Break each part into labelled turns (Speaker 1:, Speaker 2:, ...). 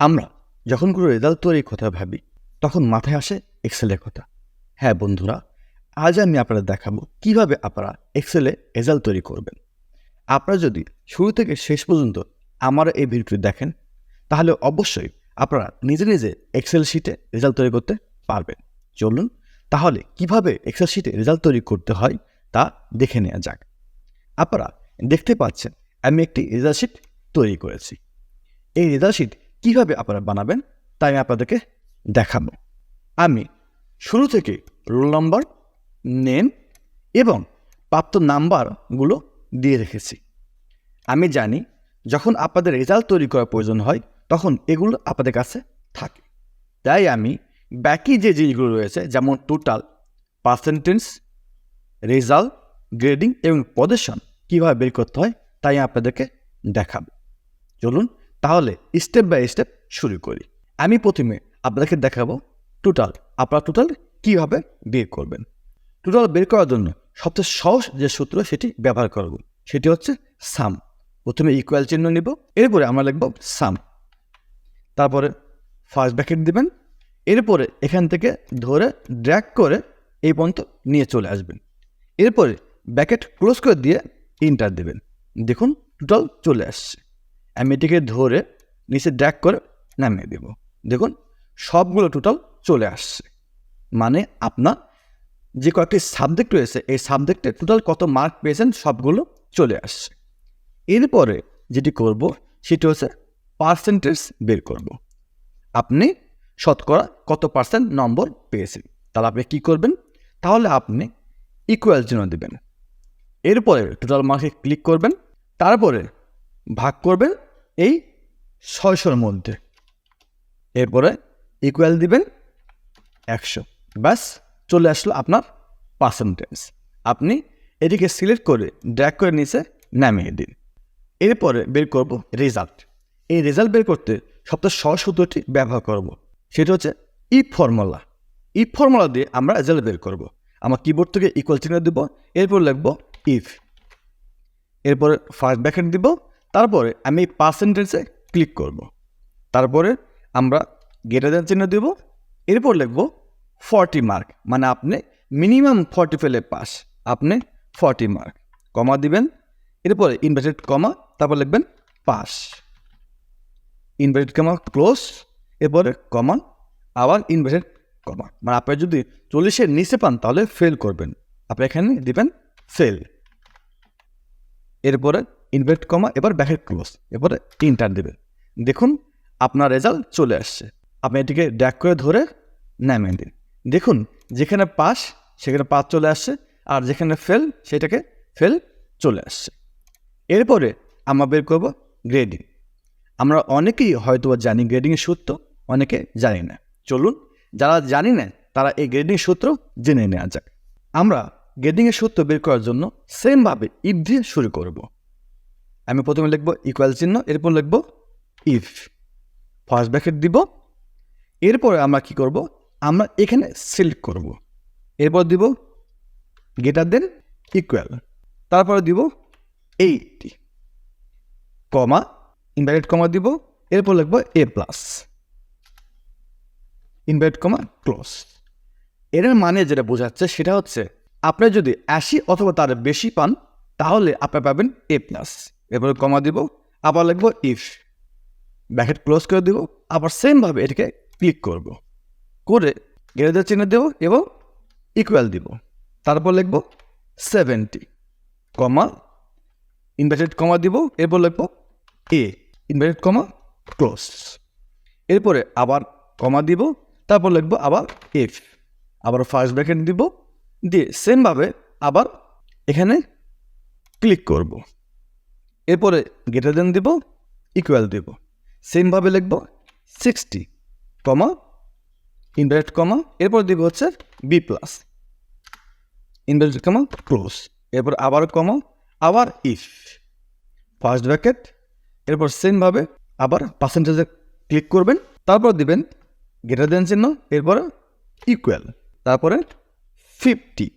Speaker 1: আমরা যখন কোনো রেজাল্ট তৈরির কথা ভাবি তখন মাথায় আসে এক্সেলের কথা। হ্যাঁ বন্ধুরা, আজ আমি আপনাদের দেখাবো কিভাবে আপনারা এক্সেলে রেজাল্ট তৈরি করবেন। আপনারা যদি শুরু থেকে শেষ পর্যন্ত আমার এই ভিডিওটি দেখেন তাহলে অবশ্যই আপনারা নিজে নিজে এক্সেল শিটে রেজাল্ট তৈরি করতে পারবেন। চলুন তাহলে কিভাবে এক্সেল শিটে রেজাল্ট তৈরি করতে হয় তা দেখে নেওয়া যাক। আপনারা দেখতে পাচ্ছেন আমি একটি রেজাল্ট শিট তৈরি করেছি। এই রেজাল্ট শিট কীভাবে আপনারা বানাবেন তাই আমি আপনাদেরকে দেখাবো। আমি শুরু থেকে রোল নাম্বার, নেম এবং প্রাপ্ত নাম্বারগুলো দিয়ে রেখেছি। আমি জানি যখন আপনাদের রেজাল্ট তৈরি করার প্রয়োজন হয় তখন এগুলো আপনাদের কাছে থাকে, তাই আমি বাকি যে জিনিসগুলো রয়েছে যেমন টোটাল, পার্সেন্টেজ, রেজাল্ট, গ্রেডিং এবং পজিশন কীভাবে বের করতে হয় তাই আপনাদেরকে দেখাবো। চলুন তাহলে স্টেপ বাই স্টেপ শুরু করি। আমি প্রথমে আপনাদেরকে দেখাবো টোটাল। আপনারা টোটাল কীভাবে বের করবেন। টোটাল বের করার জন্য সবচেয়ে সহজ যে সূত্র সেটি ব্যবহার করব, সেটি হচ্ছে সাম। প্রথমে ইকুয়াল চিহ্ন নিব, এরপরে আমরা লিখব সাম, তারপরে ফার্স্ট ব্র্যাকেট দিবেন, এরপরে এখান থেকে ধরে ড্র্যাগ করে এই পর্যন্ত নিয়ে চলে আসবেন। এরপরে ব্র্যাকেট ক্লোজ করে দিয়ে এন্টার দেবেন। দেখুন টোটাল চলে আসছে। আমি এটিকে ধরে নিচে ড্র্যাগ করে নামিয়ে দেব। দেখুন সবগুলো টোটাল চলে আসছে। মানে আপনার যে কয়েকটি সাবজেক্ট রয়েছে এই সাবজেক্টে টোটাল কত মার্ক পেয়েছেন সবগুলো চলে আসছে। এরপরে যেটি করব সেটি হচ্ছে পার্সেন্টেজ বের করব। আপনি শতকরা কত পার্সেন্ট নম্বর পেয়েছেন, তাহলে আপনি কী করবেন, তাহলে আপনি ইকুয়াল চিহ্ন দেবেন। এরপরে টোটাল মার্কে ক্লিক করবেন, তারপরে ভাগ করবেন এই 600-র মধ্যে, এরপরে ইকুয়াল দিবেন 100। ব্যাস চলে আসলো আপনার পার্সেন্টেজ। আপনি এটিকে সিলেক্ট করে ড্র্যাগ করে নিচে নামিয়ে দিন। এরপরে বের করব রেজাল্ট। এই রেজাল্ট বের করতে সবচেয়ে সহজ সূত্রটি ব্যবহার করব, সেটা হচ্ছে ইফ ফর্মুলা। ইফ ফর্মুলা দিয়ে আমরা রেজাল্ট বের করব। আমার কিবোর্ড থেকে ইকুয়াল চিহ্ন দেব, এরপর লিখব ইফ, এরপরে ফার্স্ট ব্র্যাকেট দিব, তারপরে আমি পার্সেন্টেজে ক্লিক করব, তারপরে আমরা গ্রেটার দ্যান চিহ্ন দেব, এরপর লিখব 40 মার্ক, মানে আপনি মিনিমাম 40 পেলে পাস, আপনি 40 মার্ক, কমা দিবেন, এরপরে ইনভার্টেড কমা, তারপর লিখবেন পাস, ইনভার্টেড কমা ক্লোজ, এরপরে কমা, আবার ইনভার্টেড কমা। মানে আপনি যদি 40-এর নিচে পান তাহলে ফেল করবেন, আপনি এখানে দিবেন ফেল, এরপরে ইনভার্টেড কমা, এবার ব্র্যাকেট ক্লোজ, এরপরে এন্টার দেবেন। দেখুন আপনার রেজাল্ট চলে আসছে। আপনি এটিকে ড্র্যাগ করে ধরে নামিয়ে দিন। দেখুন যেখানে পাস সেখানে পাস চলে আসছে, আর যেখানে ফেল সেটাকে ফেল চলে আসছে। এরপরে আমরা বের করব গ্রেডিং। আমরা অনেকেই হয়তো জানি গ্রেডিংয়ের সূত্র, অনেকে জানি না। চলুন যারা জানি না তারা এই গ্রেডিং সূত্র জেনে নেওয়া যাক। আমরা গ্রেডিংয়ের সূত্র বের করার জন্য সেমভাবে ইফ দিয়ে শুরু করব। আমি প্রথমে লিখব ইকুয়াল চিহ্ন, এরপর লিখব ইফ, ফার্স্ট ব্র্যাকেট দিব, এরপরে আমরা কি করব, আমরা এখানে সিলেক্ট করব, এরপর দিব গ্রেটার দেন ইকুয়াল, তারপরে দিব 80, কমা, ইনভার্টেড কমা দিব, এরপর লিখব এ প্লাস, ইনভার্টেড কমা ক্লোজ। এর মানে যেটা বোঝাচ্ছে সেটা হচ্ছে আপনি যদি 80 অথবা তার বেশি পান তাহলে আপনি পাবেন এ প্লাস, এরপরে কমা দিব, আবার লিখব ইফ, ব্র্যাকেট ক্লোজ করে দিব, আবার সেমভাবে এটাকে ক্লিক করব, করে গ্রেটার চিহ্ন দেব এবং ইকুয়াল দিব, তারপর লিখব 70, কমা, ইনভার্টেড কমা দিব, এরপর লিখব এ, ইনভার্টেড কমা ক্লোজ, এরপরে আবার কমা দিব, তারপর লিখব আবার এফ, আবার ফার্স্ট ব্র্যাকেট দিব, দিয়ে সেমভাবে আবার এখানে ক্লিক করব, এরপরে গ্রেটার দেন দিব, ইকুয়াল দিব, সেমভাবে লিখব 60, কমা, ইনভার্টেড কমা, এরপর দিব হচ্ছে B plus, inverted comma close, এরপর আবার কমা, আবার ইফ, ফার্স্ট ব্র্যাকেট, এরপর সেমভাবে আবার পার্সেন্টেজে ক্লিক করবেন, তারপর দিবেন গ্রেটার দেন চিহ্ন, এরপরে ইকুয়াল, তারপরে 50,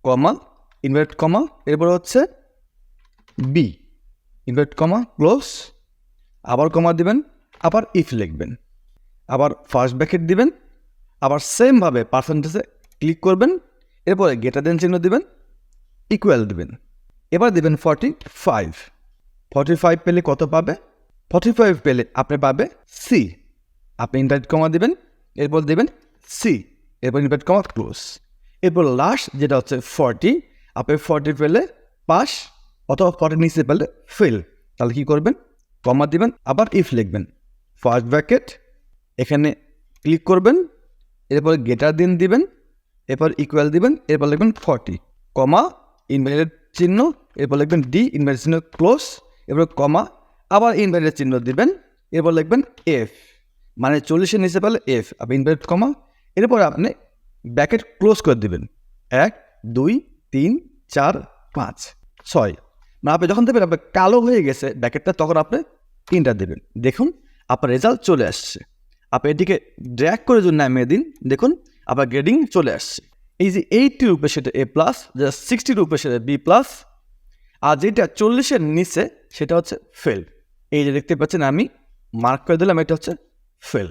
Speaker 1: কমা, ইনভার্টেড কমা, এরপর হচ্ছে বি, ইনভার্টেড কমা ক্লোজ, আবার কমা দিবেন, আবার ইফ লিখবেন, আবার ফার্স্ট ব্র্যাকেট দিবেন, আবার সেমভাবে পার্সেন্টেজে ক্লিক করবেন, এরপরে গ্রেটার দেন চিহ্ন দিবেন, ইকুয়াল দিবেন, এবার দিবেন 45। 45 পেলে কত পাবে? 45 পেলে আপনি পাবে সি। আপনি ইনভার্টেড কমা দিবেন, এরপর দেবেন সি, এরপর ইনভার্টেড কমা ক্লোজ, এরপর লাস্ট যেটা হচ্ছে 40। আপনি 40 পেলে পাস, অথবা 40 নিচে পেলে ফেল। তাহলে কী করবেন? কমা দিবেন, আবার ইফ লিখবেন, ফার্স্ট ব্র্যাকেট, এখানে ক্লিক করবেন, এরপরে গ্রেটার দেন দিবেন, এরপর ইকুয়াল দিবেন, এরপর লিখবেন 40, কমা, ইনভার্টেড চিহ্ন, এরপর লিখবেন ডি, ইনভার্টেড চিহ্ন ক্লোজ, এরপর কমা, আবার ইনভার্টেড চিহ্ন দিবেন, এরপর লিখবেন এফ, মানে 40-এর নিচে পেলে এফ, আপনি ইনভার্টেড কমা, এরপর আপনি ব্র্যাকেট ক্লোজ করে দিবেন 1 2 3 4 5 6। মানে আপনি যখন দেবেন আপনার কালো হয়ে গেছে ব্র্যাকেটটা, তখন আপনি তিনটা দেবেন। দেখুন আপনার রেজাল্ট চলে আসছে। আপনি এটিকে ড্র্যাগ করে যদি নামিয়ে দিন, দেখুন আপনার গ্রেডিং চলে আসছে। এই যে 80 রূপে সেটা এ প্লাস, যেটা 60 রূপে সেটা বি প্লাস, আর যেটা 40-এর নিচে সেটা হচ্ছে ফেল। এই যে দেখতে পাচ্ছেন আমি মার্ক করে দিলাম, এটা হচ্ছে ফেল।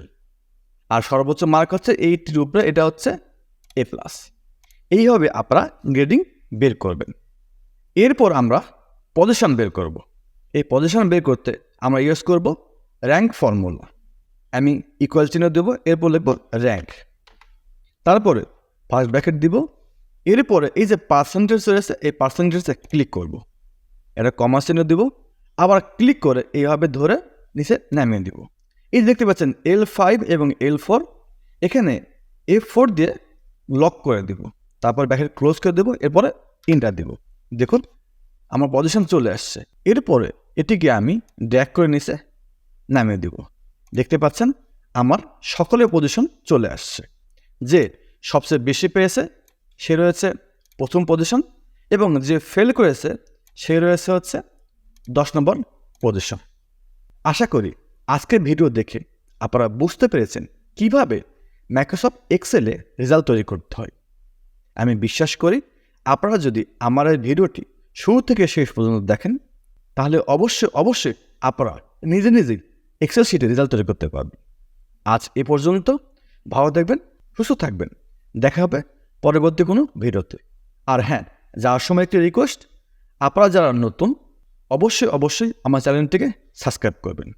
Speaker 1: আর সর্বোচ্চ মার্ক হচ্ছে 80 উপরে, এটা হচ্ছে এ প্লাস। এইভাবে আপনারা গ্রেডিং বের করবেন। এরপর আমরা পজিশন বের করব। এই পজিশন বের করতে আমরা ইউজ করব র্যাঙ্ক ফর্মুলা। আমি ইকুয়াল চিহ্ন দেবো, এরপর লিখব র্যাঙ্ক, তারপরে ফার্স্ট ব্র্যাকেট দিব, এরপরে এই যে পার্সেন্টেজ রয়েছে এই পার্সেন্টেজে ক্লিক করব, এটা কমা চিহ্ন দিব, আবার ক্লিক করে এইভাবে ধরে নিচে নামিয়ে দিব। এই দেখতে পাচ্ছেন L5 এবং L4, এখানে F4 দিয়ে লক করে দিব, তারপর ব্র্যাকেট ক্লোজ করে দেবো, এরপরে ইন্টার দিব। দেখুন আমার পজিশন চলে আসছে। এরপরে এটিকে আমি ড্র্যাগ করে নিচে নামিয়ে দিব। দেখতে পাচ্ছেন আমার সকলের পজিশন চলে আসছে। যে সবচেয়ে বেশি পেয়েছে সে রয়েছে প্রথম পজিশন, এবং যে ফেল করেছে সে রয়েছে হচ্ছে 10 নম্বর পজিশন। আশা করি আজকের ভিডিও দেখে আপনারা বুঝতে পেরেছেন কিভাবে মাইক্রোসফট এক্সেলে রেজাল্ট তৈরি করতে হয়। আমি বিশ্বাস করি আপনারা যদি আমার এই ভিডিওটি শুরু থেকে শেষ পর্যন্ত দেখেন, তাহলে অবশ্যই আপনারা নিজেই এক্সেল শিটে রেজাল্ট তৈরি করতে পারবেন। আজ এ পর্যন্ত। ভালো থাকবেন, সুস্থ থাকবেন। দেখা হবে পরবর্তী কোনো ভিডিওতে। আর হ্যাঁ, যাওয়ার সময় একটি রিকোয়েস্ট, আপনারা যারা নতুন অবশ্যই আমার চ্যানেলটিকে সাবস্ক্রাইব করবেন।